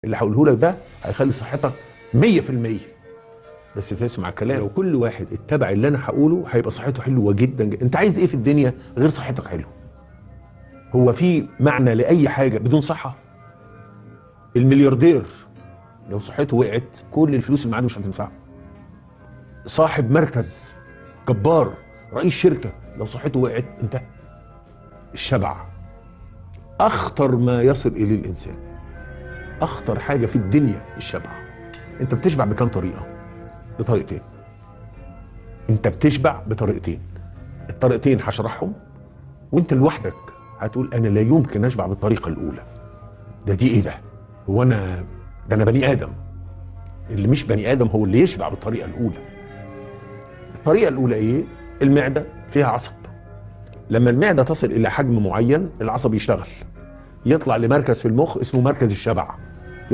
اللي هقوله لك ده هيخلي صحتك 100%. بس تسمع كلام. لو كل واحد اتبع اللي انا هقوله هيبقى صحته حلوه جدا. انت عايز ايه في الدنيا غير صحتك حلوه؟ هو في معنى لاي حاجه بدون صحه؟ الملياردير لو صحته وقعت كل الفلوس اللي معاه مش هتنفعه. صاحب مركز جبار، رئيس شركه، لو صحته وقعت انتهى. الشبع اخطر ما يصل اليه الانسان. اخطر حاجه في الدنيا الشبع. انت بتشبع بكام طريقه؟ بطريقتين. انت بتشبع بطريقتين. الطريقتين هشرحهم وانت لوحدك هتقول انا لا يمكن اشبع بالطريقه الاولى. دي ايه ده؟ هو انا ده انا بني ادم. اللي مش بني ادم هو اللي يشبع بالطريقه الاولى. الطريقه الاولى ايه؟ المعده فيها عصب. لما المعده تصل الى حجم معين العصب يشتغل، يطلع لمركز في المخ اسمه مركز الشبع.